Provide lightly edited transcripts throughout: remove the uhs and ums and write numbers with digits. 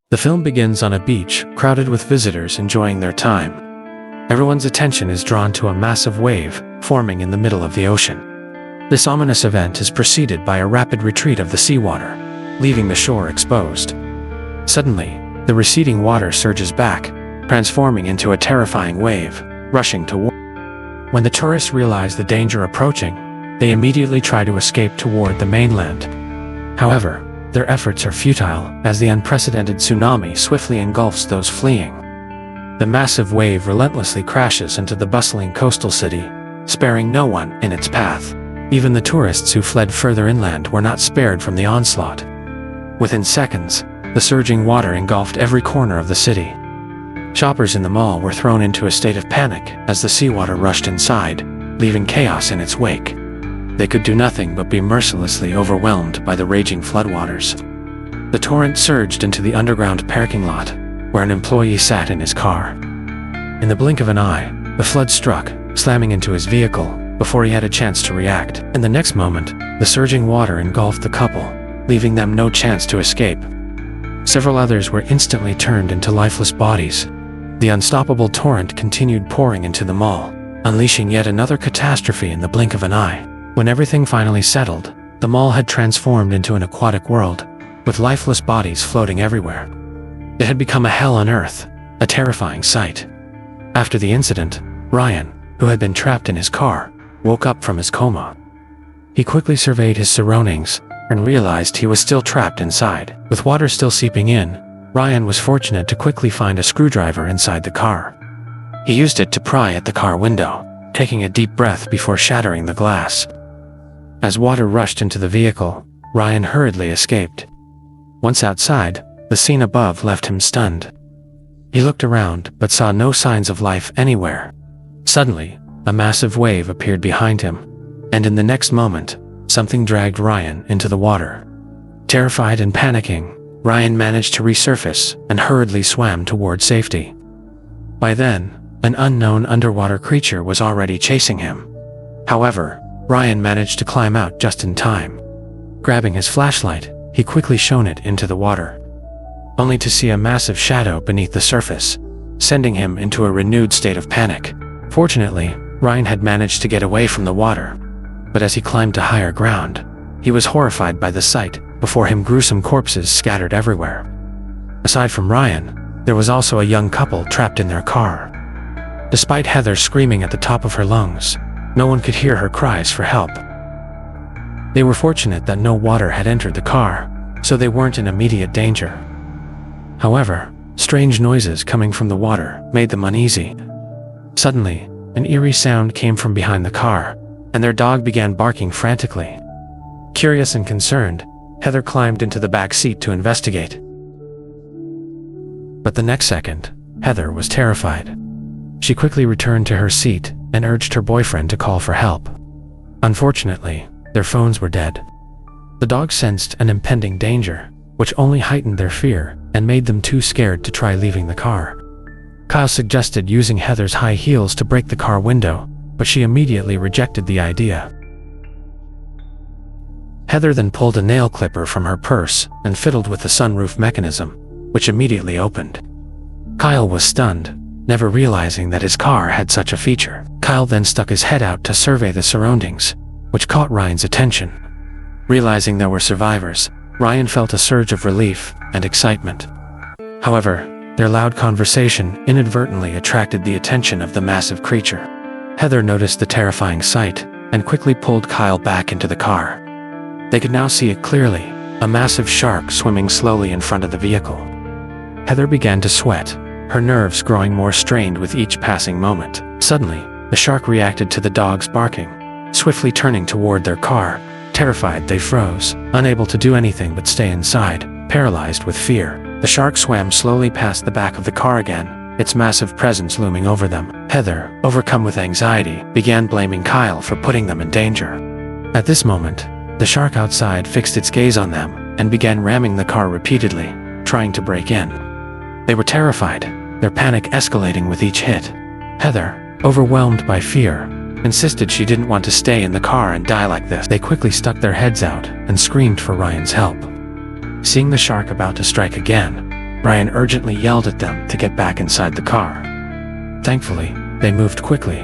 The film begins on a beach, crowded with visitors enjoying their time. Everyone's attention is drawn to a massive wave, forming in the middle of the ocean. This ominous event is preceded by a rapid retreat of the seawater, leaving the shore exposed. Suddenly, the receding water surges back, transforming into a terrifying wave, rushing toward. When the tourists realize the danger approaching, they immediately try to escape toward the mainland. However, their efforts are futile as the unprecedented tsunami swiftly engulfs those fleeing. The massive wave relentlessly crashes into the bustling coastal city, sparing no one in its path. Even the tourists who fled further inland were not spared from the onslaught. Within seconds, the surging water engulfed every corner of the city. Shoppers in the mall were thrown into a state of panic as the seawater rushed inside, leaving chaos in its wake. They could do nothing but be mercilessly overwhelmed by the raging floodwaters. The torrent surged into the underground parking lot, where an employee sat in his car. In the blink of an eye, the flood struck, slamming into his vehicle before he had a chance to react. In the next moment, the surging water engulfed the couple, leaving them no chance to escape. Several others were instantly turned into lifeless bodies. The unstoppable torrent continued pouring into the mall, unleashing yet another catastrophe in the blink of an eye. When everything finally settled, the mall had transformed into an aquatic world, with lifeless bodies floating everywhere. It had become a hell on earth, a terrifying sight. After the incident, Ryan, who had been trapped in his car, woke up from his coma. He quickly surveyed his surroundings and realized he was still trapped inside. With water still seeping in, Ryan was fortunate to quickly find a screwdriver inside the car. He used it to pry at the car window, taking a deep breath before shattering the glass. As water rushed into the vehicle, Ryan hurriedly escaped. Once outside, the scene above left him stunned. He looked around but saw no signs of life anywhere. Suddenly, a massive wave appeared behind him, and in the next moment, something dragged Ryan into the water. Terrified and panicking, Ryan managed to resurface and hurriedly swam toward safety. By then, an unknown underwater creature was already chasing him. However, Ryan managed to climb out just in time. Grabbing his flashlight, he quickly shone it into the water, only to see a massive shadow beneath the surface, sending him into a renewed state of panic. Fortunately, Ryan had managed to get away from the water, but as he climbed to higher ground, he was horrified by the sight. Before him, gruesome corpses scattered everywhere. Aside from Ryan, there was also a young couple trapped in their car. Despite Heather screaming at the top of her lungs, no one could hear her cries for help. They were fortunate that no water had entered the car, so they weren't in immediate danger. However, strange noises coming from the water made them uneasy. Suddenly, an eerie sound came from behind the car, and their dog began barking frantically. Curious and concerned, Heather climbed into the back seat to investigate. But the next second, Heather was terrified. She quickly returned to her seat and urged her boyfriend to call for help. Unfortunately, their phones were dead. The dog sensed an impending danger, which only heightened their fear and made them too scared to try leaving the car. Kyle suggested using Heather's high heels to break the car window, but she immediately rejected the idea. Heather then pulled a nail clipper from her purse and fiddled with the sunroof mechanism, which immediately opened. Kyle was stunned, never realizing that his car had such a feature. Kyle then stuck his head out to survey the surroundings, which caught Ryan's attention. Realizing there were survivors, Ryan felt a surge of relief and excitement. However, their loud conversation inadvertently attracted the attention of the massive creature. Heather noticed the terrifying sight and quickly pulled Kyle back into the car. They could now see it clearly, a massive shark swimming slowly in front of the vehicle. Heather began to sweat, her nerves growing more strained with each passing moment. Suddenly, the shark reacted to the dog's barking, swiftly turning toward their car. Terrified, they froze, unable to do anything but stay inside, paralyzed with fear. The shark swam slowly past the back of the car again, its massive presence looming over them. Heather, overcome with anxiety, began blaming Kyle for putting them in danger. At this moment, the shark outside fixed its gaze on them and began ramming the car repeatedly, trying to break in. They were terrified, their panic escalating with each hit. Heather, overwhelmed by fear, insisted she didn't want to stay in the car and die like this. They quickly stuck their heads out and screamed for Ryan's help. Seeing the shark about to strike again, Ryan urgently yelled at them to get back inside the car. Thankfully, they moved quickly,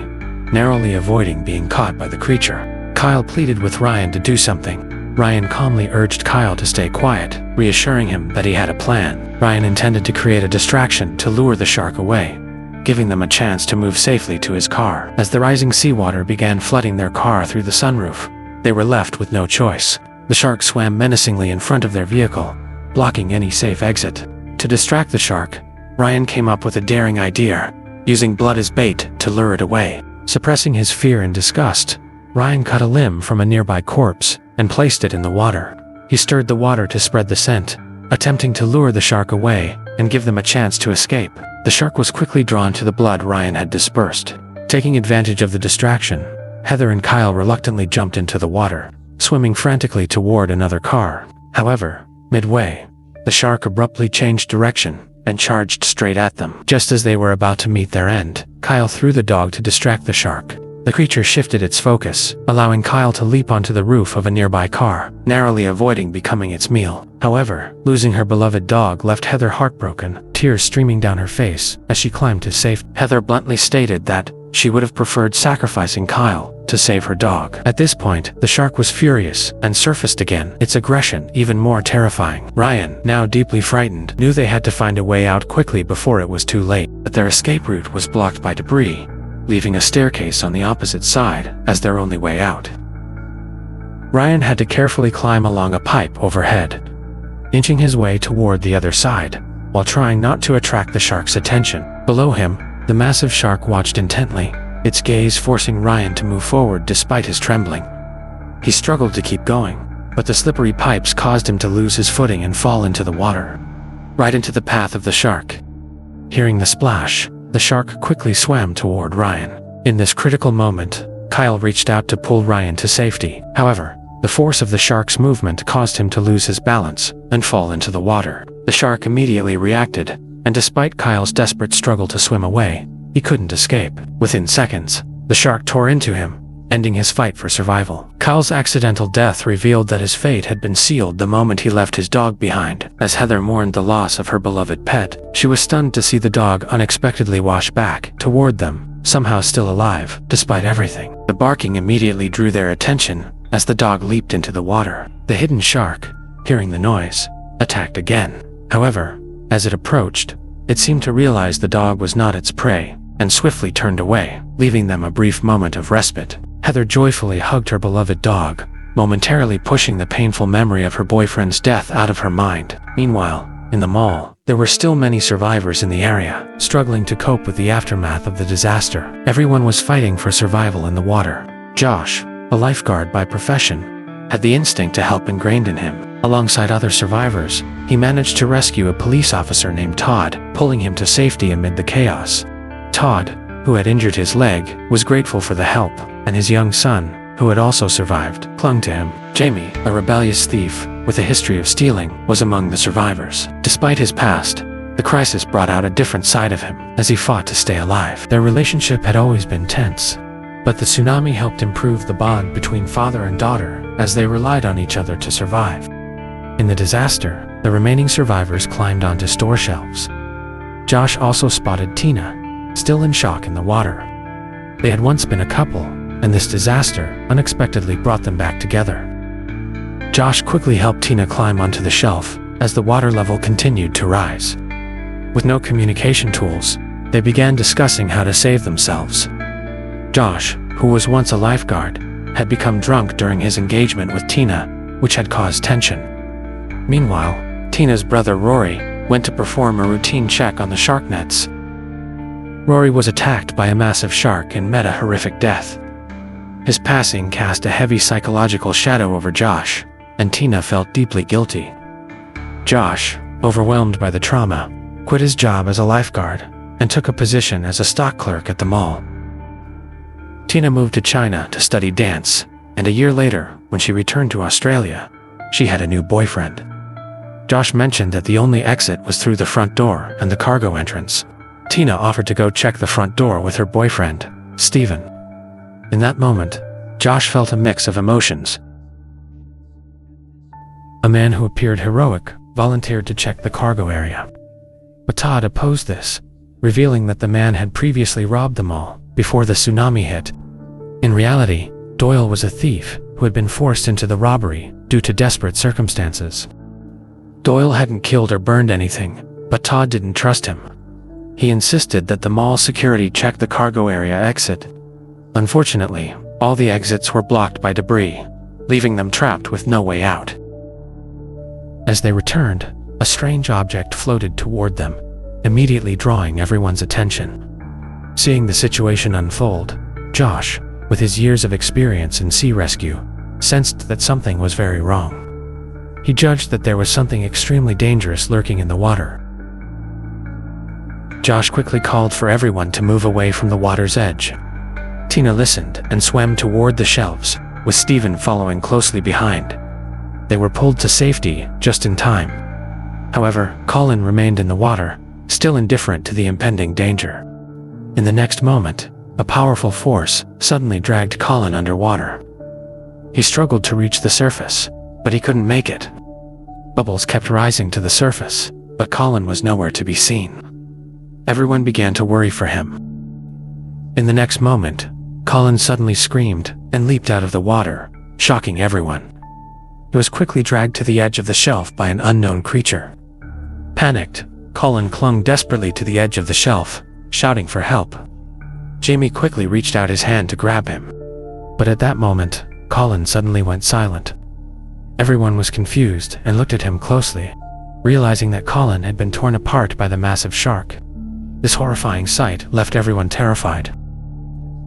narrowly avoiding being caught by the creature. Kyle pleaded with Ryan to do something. Ryan calmly urged Kyle to stay quiet, reassuring him that he had a plan. Ryan intended to create a distraction to lure the shark away, giving them a chance to move safely to his car. As the rising seawater began flooding their car through the sunroof, they were left with no choice. The shark swam menacingly in front of their vehicle, blocking any safe exit. To distract the shark, Ryan came up with a daring idea, using blood as bait to lure it away. Suppressing his fear and disgust, Ryan cut a limb from a nearby corpse and placed it in the water. He stirred the water to spread the scent, attempting to lure the shark away and give them a chance to escape. The shark was quickly drawn to the blood Ryan had dispersed. Taking advantage of the distraction, Heather and Kyle reluctantly jumped into the water, swimming frantically toward another car. However, midway, the shark abruptly changed direction and charged straight at them. Just as they were about to meet their end, Kyle threw the dog to distract the shark. The creature shifted its focus, allowing Kyle to leap onto the roof of a nearby car, narrowly avoiding becoming its meal. However, losing her beloved dog left Heather heartbroken, tears streaming down her face as she climbed to safety. Heather bluntly stated that she would have preferred sacrificing Kyle to save her dog. At this point, the shark was furious and surfaced again, its aggression even more terrifying. Ryan, now deeply frightened, knew they had to find a way out quickly before it was too late. But their escape route was blocked by debris, leaving a staircase on the opposite side as their only way out. Ryan had to carefully climb along a pipe overhead, inching his way toward the other side, while trying not to attract the shark's attention. Below him, the massive shark watched intently, its gaze forcing Ryan to move forward despite his trembling. He struggled to keep going, but the slippery pipes caused him to lose his footing and fall into the water, right into the path of the shark. Hearing the splash, the shark quickly swam toward Ryan. In this critical moment, Kyle reached out to pull Ryan to safety. However, the force of the shark's movement caused him to lose his balance and fall into the water. The shark immediately reacted, and despite Kyle's desperate struggle to swim away, he couldn't escape. Within seconds, the shark tore into him, ending his fight for survival. Kyle's accidental death revealed that his fate had been sealed the moment he left his dog behind. As Heather mourned the loss of her beloved pet, she was stunned to see the dog unexpectedly wash back toward them, somehow still alive, despite everything. The barking immediately drew their attention as the dog leaped into the water. The hidden shark, hearing the noise, attacked again. However, as it approached, it seemed to realize the dog was not its prey, and swiftly turned away, leaving them a brief moment of respite. Heather joyfully hugged her beloved dog, momentarily pushing the painful memory of her boyfriend's death out of her mind. Meanwhile, in the mall, there were still many survivors in the area, struggling to cope with the aftermath of the disaster. Everyone was fighting for survival in the water. Josh, a lifeguard by profession, had the instinct to help ingrained in him. Alongside other survivors, he managed to rescue a police officer named Todd, pulling him to safety amid the chaos. Todd, who had injured his leg, was grateful for the help, and his young son, who had also survived, clung to him. Jamie, a rebellious thief with a history of stealing, was among the survivors. Despite his past, the crisis brought out a different side of him as he fought to stay alive. Their relationship had always been tense, but the tsunami helped improve the bond between father and daughter as they relied on each other to survive. In the disaster, the remaining survivors climbed onto store shelves. Josh also spotted Tina, still in shock in the water. They had once been a couple, and this disaster unexpectedly brought them back together. Josh quickly helped Tina climb onto the shelf as the water level continued to rise. With no communication tools, they began discussing how to save themselves. Josh, who was once a lifeguard, had become drunk during his engagement with Tina, which had caused tension. Meanwhile, Tina's brother Rory went to perform a routine check on the shark nets. Rory was attacked by a massive shark and met a horrific death. His passing cast a heavy psychological shadow over Josh, and Tina felt deeply guilty. Josh, overwhelmed by the trauma, quit his job as a lifeguard and took a position as a stock clerk at the mall. Tina moved to China to study dance, and a year later, when she returned to Australia, she had a new boyfriend. Josh mentioned that the only exit was through the front door and the cargo entrance. Tina offered to go check the front door with her boyfriend, Steven. In that moment, Josh felt a mix of emotions. A man who appeared heroic volunteered to check the cargo area. But Todd opposed this, revealing that the man had previously robbed them all before the tsunami hit. In reality, Doyle was a thief who had been forced into the robbery due to desperate circumstances. Doyle hadn't killed or burned anything, but Todd didn't trust him. He insisted that the mall security check the cargo area exit. Unfortunately, all the exits were blocked by debris, leaving them trapped with no way out. As they returned, a strange object floated toward them, immediately drawing everyone's attention. Seeing the situation unfold, Josh, with his years of experience in sea rescue, sensed that something was very wrong. He judged that there was something extremely dangerous lurking in the water. Josh quickly called for everyone to move away from the water's edge. Tina listened and swam toward the shelves, with Steven following closely behind. They were pulled to safety just in time. However, Colin remained in the water, still indifferent to the impending danger. In the next moment, a powerful force suddenly dragged Colin underwater. He struggled to reach the surface, but he couldn't make it. Bubbles kept rising to the surface, but Colin was nowhere to be seen. Everyone began to worry for him. In the next moment, Colin suddenly screamed and leaped out of the water, shocking everyone. He was quickly dragged to the edge of the shelf by an unknown creature. Panicked, Colin clung desperately to the edge of the shelf, shouting for help. Jamie quickly reached out his hand to grab him. But at that moment, Colin suddenly went silent. Everyone was confused and looked at him closely, realizing that Colin had been torn apart by the massive shark. This horrifying sight left everyone terrified.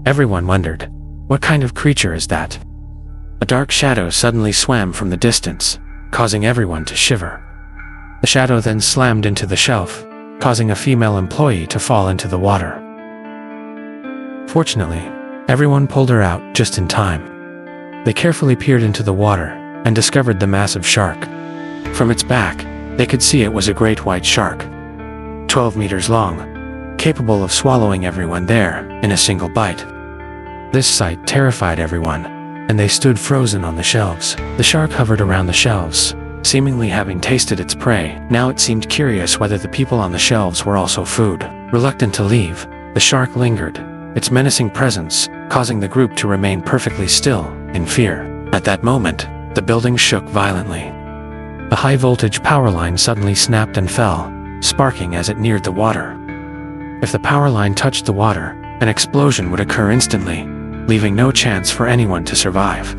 Everyone wondered, what kind of creature is that? A dark shadow suddenly swam from the distance, causing everyone to shiver. The shadow then slammed into the shelf, causing a female employee to fall into the water. Fortunately, everyone pulled her out just in time. They carefully peered into the water and discovered the massive shark. From its back, they could see it was a great white shark, 12 meters long, capable of swallowing everyone there in a single bite. This sight terrified everyone, and they stood frozen on the shelves. The shark hovered around the shelves, seemingly having tasted its prey. Now it seemed curious whether the people on the shelves were also food. Reluctant to leave, the shark lingered, its menacing presence causing the group to remain perfectly still, in fear. At that moment, the building shook violently. A high-voltage power line suddenly snapped and fell, sparking as it neared the water. If the power line touched the water, an explosion would occur instantly, leaving no chance for anyone to survive.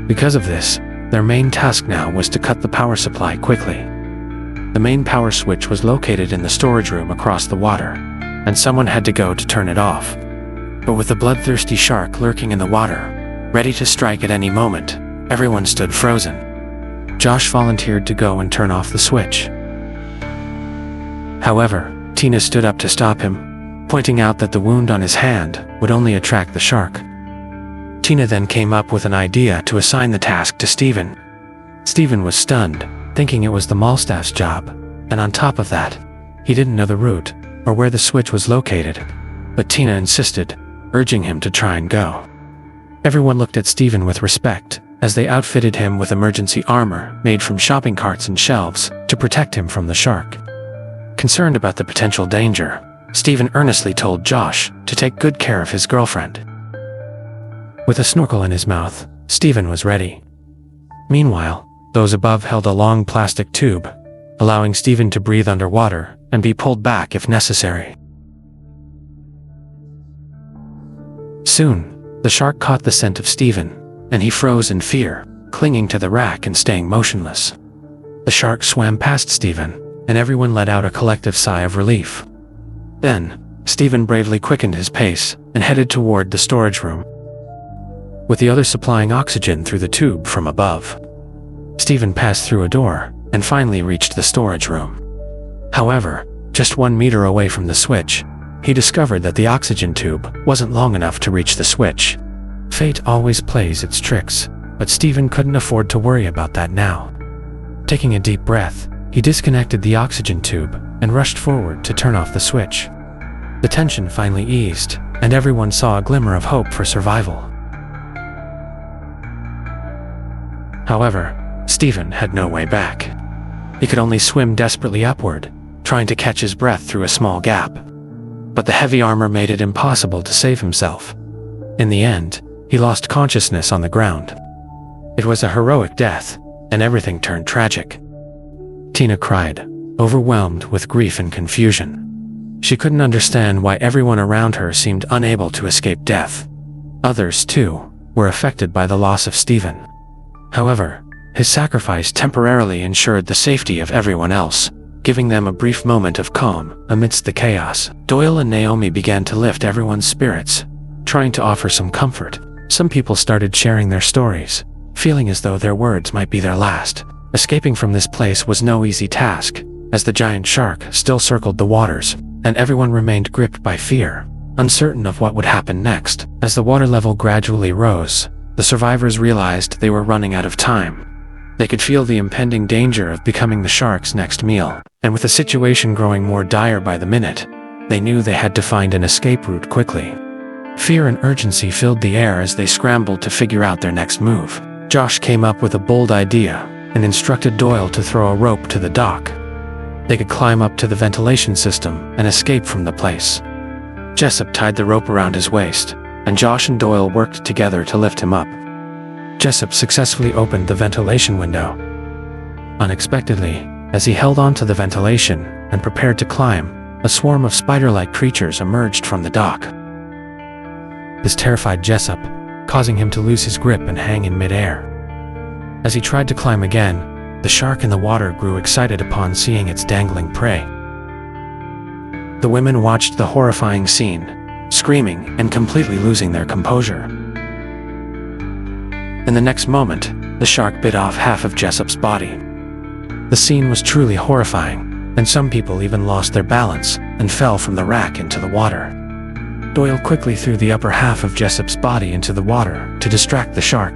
Because of this, their main task now was to cut the power supply quickly. The main power switch was located in the storage room across the water, and someone had to go to turn it off. But with the bloodthirsty shark lurking in the water, ready to strike at any moment, everyone stood frozen. Josh volunteered to go and turn off the switch. However, Tina stood up to stop him, pointing out that the wound on his hand would only attract the shark. Tina then came up with an idea to assign the task to Steven. Steven was stunned, thinking it was the mall staff's job, and on top of that, he didn't know the route or where the switch was located. But Tina insisted, urging him to try and go. Everyone looked at Steven with respect, as they outfitted him with emergency armor made from shopping carts and shelves to protect him from the shark. Concerned about the potential danger, Steven earnestly told Josh to take good care of his girlfriend. With a snorkel in his mouth, Steven was ready. Meanwhile, those above held a long plastic tube, allowing Steven to breathe underwater and be pulled back if necessary. Soon, the shark caught the scent of Steven, and he froze in fear, clinging to the rack and staying motionless. The shark swam past Steven, and everyone let out a collective sigh of relief. Then, Steven bravely quickened his pace and headed toward the storage room, with the others supplying oxygen through the tube from above. Steven passed through a door and finally reached the storage room. However, just 1 meter away from the switch, he discovered that the oxygen tube wasn't long enough to reach the switch. Fate always plays its tricks, but Steven couldn't afford to worry about that now. Taking a deep breath, he disconnected the oxygen tube and rushed forward to turn off the switch. The tension finally eased, and everyone saw a glimmer of hope for survival. However, Steven had no way back. He could only swim desperately upward, trying to catch his breath through a small gap. But the heavy armor made it impossible to save himself. In the end, he lost consciousness on the ground. It was a heroic death, and everything turned tragic. Tina cried, overwhelmed with grief and confusion. She couldn't understand why everyone around her seemed unable to escape death. Others, too, were affected by the loss of Stephen. However, his sacrifice temporarily ensured the safety of everyone else, giving them a brief moment of calm amidst the chaos. Doyle and Naomi began to lift everyone's spirits, trying to offer some comfort. Some people started sharing their stories, feeling as though their words might be their last. Escaping from this place was no easy task, as the giant shark still circled the waters, and everyone remained gripped by fear, uncertain of what would happen next. As the water level gradually rose, the survivors realized they were running out of time. They could feel the impending danger of becoming the shark's next meal, and with the situation growing more dire by the minute, they knew they had to find an escape route quickly. Fear and urgency filled the air as they scrambled to figure out their next move. Josh came up with a bold idea and instructed Doyle to throw a rope to the dock. They could climb up to the ventilation system and escape from the place. Jessup tied the rope around his waist, and Josh and Doyle worked together to lift him up. Jessup successfully opened the ventilation window. Unexpectedly, as he held onto the ventilation and prepared to climb, a swarm of spider-like creatures emerged from the dock. This terrified Jessup, causing him to lose his grip and hang in midair. As he tried to climb again, the shark in the water grew excited upon seeing its dangling prey. The women watched the horrifying scene, screaming and completely losing their composure. In the next moment, the shark bit off half of Jessup's body. The scene was truly horrifying, and some people even lost their balance and fell from the rack into the water. Doyle quickly threw the upper half of Jessup's body into the water to distract the shark.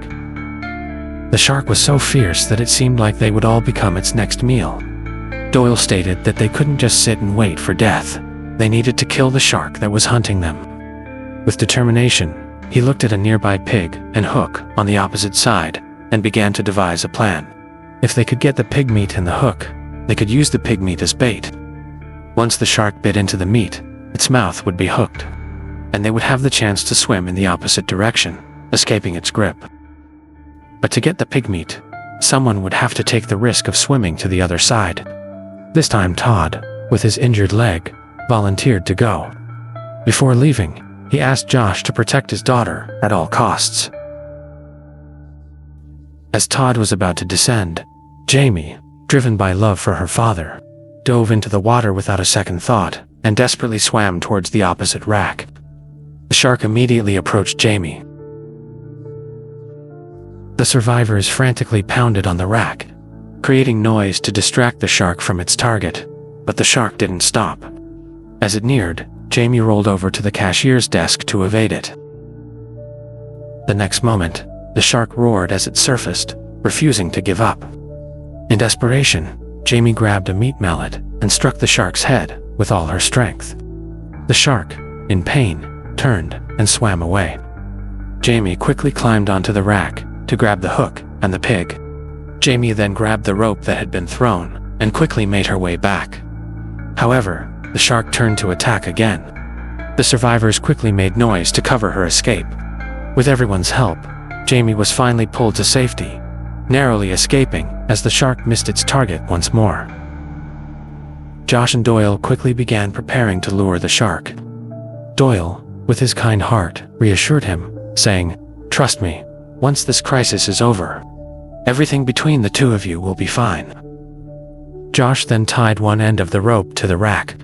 The shark was so fierce that it seemed like they would all become its next meal. Doyle stated that they couldn't just sit and wait for death. They needed to kill the shark that was hunting them. With determination, he looked at a nearby pig and hook on the opposite side and began to devise a plan. If they could get the pig meat and the hook, they could use the pig meat as bait. Once the shark bit into the meat, its mouth would be hooked, and they would have the chance to swim in the opposite direction, escaping its grip. But to get the pig meat, someone would have to take the risk of swimming to the other side. This time Todd, with his injured leg, volunteered to go. Before leaving, he asked Josh to protect his daughter at all costs. As Todd was about to descend, Jamie, driven by love for her father, dove into the water without a second thought and desperately swam towards the opposite rack. The shark immediately approached Jamie. The survivors frantically pounded on the rack, creating noise to distract the shark from its target, but the shark didn't stop. As it neared, Jamie rolled over to the cashier's desk to evade it. The next moment, the shark roared as it surfaced, refusing to give up. In desperation, Jamie grabbed a meat mallet and struck the shark's head with all her strength. The shark, in pain, turned and swam away. Jamie quickly climbed onto the rack to grab the hook and the pig. Jamie then grabbed the rope that had been thrown and quickly made her way back. However, the shark turned to attack again. The survivors quickly made noise to cover her escape. With everyone's help, Jamie was finally pulled to safety, narrowly escaping as the shark missed its target once more. Josh and Doyle quickly began preparing to lure the shark. Doyle, with his kind heart, reassured him, saying, "Trust me, once this crisis is over, everything between the two of you will be fine." Josh then tied one end of the rope to the rack,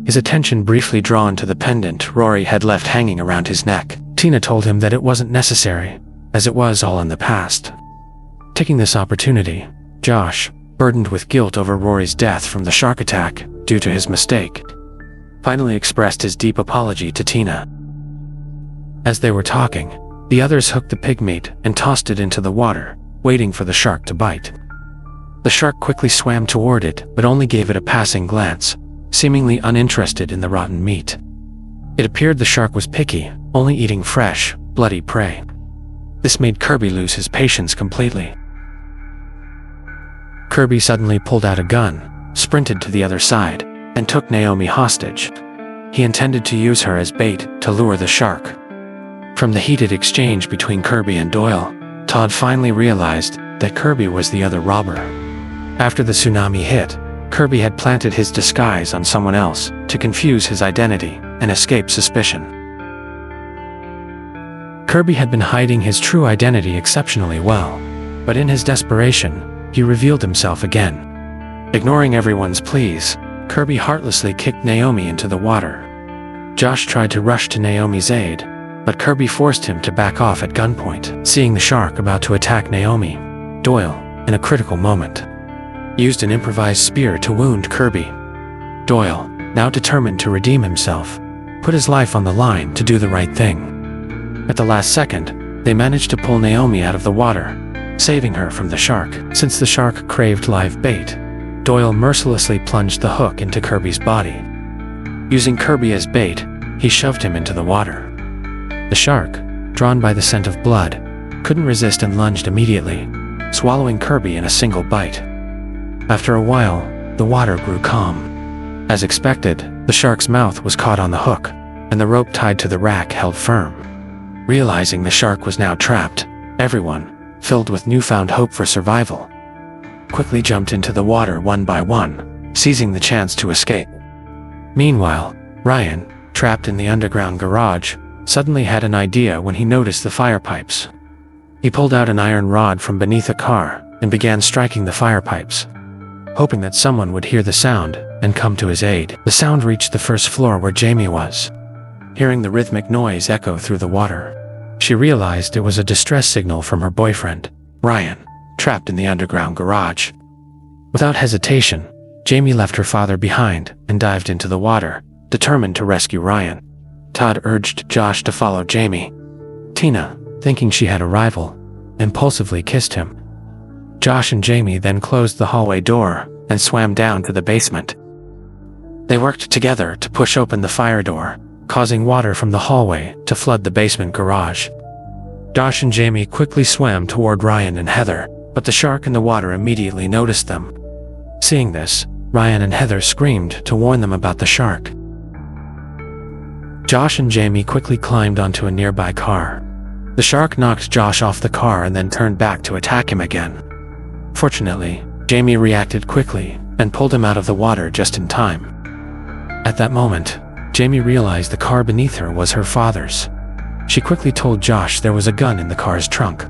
his attention briefly drawn to the pendant Rory had left hanging around his neck. Tina told him that it wasn't necessary, as it was all in the past. Taking this opportunity, Josh, burdened with guilt over Rory's death from the shark attack due to his mistake, finally expressed his deep apology to Tina. As they were talking, the others hooked the pig meat and tossed it into the water, waiting for the shark to bite. The shark quickly swam toward it but only gave it a passing glance, seemingly uninterested in the rotten meat. It appeared the shark was picky, only eating fresh, bloody prey. This made Kirby lose his patience completely. Kirby suddenly pulled out a gun, sprinted to the other side, and took Naomi hostage. He intended to use her as bait to lure the shark. From the heated exchange between Kirby and Doyle, Todd finally realized that Kirby was the other robber. After the tsunami hit, Kirby had planted his disguise on someone else to confuse his identity and escape suspicion. Kirby had been hiding his true identity exceptionally well, but in his desperation, he revealed himself again. Ignoring everyone's pleas, Kirby heartlessly kicked Naomi into the water. Josh tried to rush to Naomi's aid, but Kirby forced him to back off at gunpoint. Seeing the shark about to attack Naomi, Doyle, in a critical moment, used an improvised spear to wound Kirby. Doyle, now determined to redeem himself, put his life on the line to do the right thing. At the last second, they managed to pull Naomi out of the water, saving her from the shark. Since the shark craved live bait, Doyle mercilessly plunged the hook into Kirby's body. Using Kirby as bait, he shoved him into the water. The shark, drawn by the scent of blood, couldn't resist and lunged immediately, swallowing Kirby in a single bite. After a while, the water grew calm. As expected, the shark's mouth was caught on the hook, and the rope tied to the rack held firm. Realizing the shark was now trapped, everyone, filled with newfound hope for survival, quickly jumped into the water one by one, seizing the chance to escape. Meanwhile, Ryan, trapped in the underground garage, suddenly had an idea when he noticed the fire pipes. He pulled out an iron rod from beneath a car and began striking the fire pipes, hoping that someone would hear the sound and come to his aid. The sound reached the first floor where Jamie was. Hearing the rhythmic noise echo through the water, she realized it was a distress signal from her boyfriend, Ryan, trapped in the underground garage. Without hesitation, Jamie left her father behind and dived into the water, determined to rescue Ryan. Todd urged Josh to follow Jamie. Tina, thinking she had a rival, impulsively kissed him. Josh and Jamie then closed the hallway door and swam down to the basement. They worked together to push open the fire door, causing water from the hallway to flood the basement garage. Josh and Jamie quickly swam toward Ryan and Heather, but the shark in the water immediately noticed them. Seeing this, Ryan and Heather screamed to warn them about the shark. Josh and Jamie quickly climbed onto a nearby car. The shark knocked Josh off the car and then turned back to attack him again. Fortunately, Jamie reacted quickly and pulled him out of the water just in time. At that moment, Jamie realized the car beneath her was her father's. She quickly told Josh there was a gun in the car's trunk.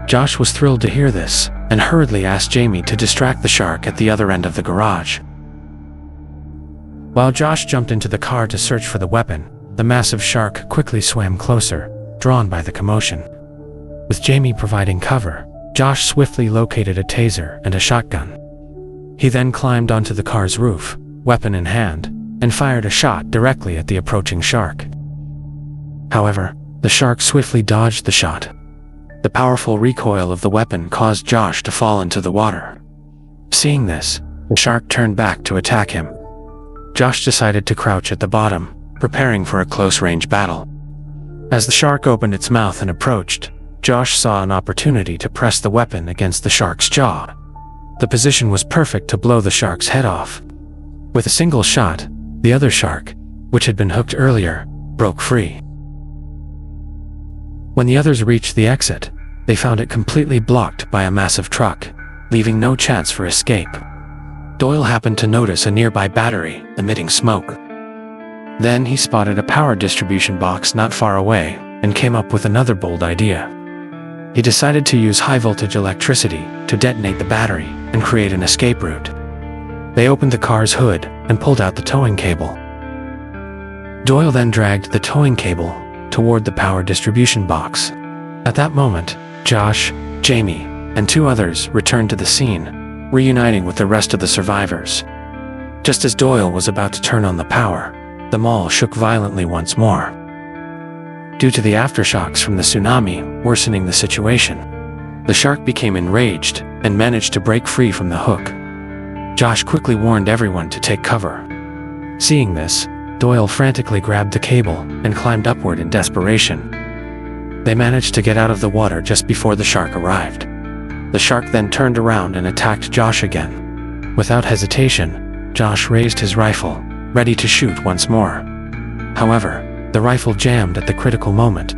Josh was thrilled to hear this and hurriedly asked Jamie to distract the shark at the other end of the garage. While Josh jumped into the car to search for the weapon, the massive shark quickly swam closer, drawn by the commotion. With Jamie providing cover, Josh swiftly located a taser and a shotgun. He then climbed onto the car's roof, weapon in hand, and fired a shot directly at the approaching shark. However, the shark swiftly dodged the shot. The powerful recoil of the weapon caused Josh to fall into the water. Seeing this, the shark turned back to attack him. Josh decided to crouch at the bottom, preparing for a close-range battle. As the shark opened its mouth and approached, Josh saw an opportunity to press the weapon against the shark's jaw. The position was perfect to blow the shark's head off. With a single shot, the other shark, which had been hooked earlier, broke free. When the others reached the exit, they found it completely blocked by a massive truck, leaving no chance for escape. Doyle happened to notice a nearby battery emitting smoke. Then he spotted a power distribution box not far away and came up with another bold idea. He decided to use high-voltage electricity to detonate the battery and create an escape route. They opened the car's hood and pulled out the towing cable. Doyle then dragged the towing cable toward the power distribution box. At that moment, Josh, Jamie, and two others returned to the scene, reuniting with the rest of the survivors. Just as Doyle was about to turn on the power, the mall shook violently once more. Due to the aftershocks from the tsunami worsening the situation, the shark became enraged and managed to break free from the hook. Josh quickly warned everyone to take cover. Seeing this, Doyle frantically grabbed the cable and climbed upward in desperation. They managed to get out of the water just before the shark arrived. The shark then turned around and attacked Josh again. Without hesitation, Josh raised his rifle, ready to shoot once more. However, the rifle jammed at the critical moment.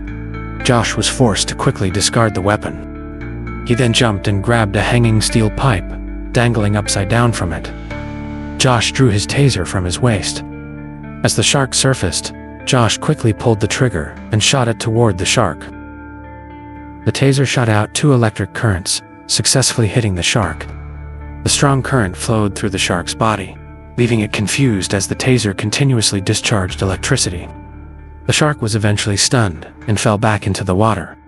Josh was forced to quickly discard the weapon. He then jumped and grabbed a hanging steel pipe, dangling upside down from it. Josh drew his taser from his waist. As the shark surfaced, Josh quickly pulled the trigger and shot it toward the shark. The taser shot out 2 electric currents, successfully hitting the shark. The strong current flowed through the shark's body, leaving it confused as the taser continuously discharged electricity. The shark was eventually stunned and fell back into the water.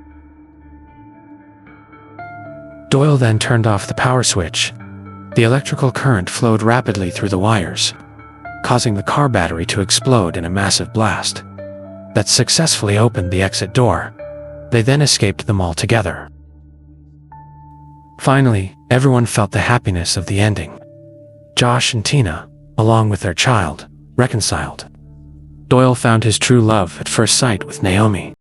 Doyle then turned off the power switch. The electrical current flowed rapidly through the wires, causing the car battery to explode in a massive blast that successfully opened the exit door. They then escaped them all together. Finally, everyone felt the happiness of the ending. Josh and Tina, along with their child, reconciled. Doyle found his true love at first sight with Naomi.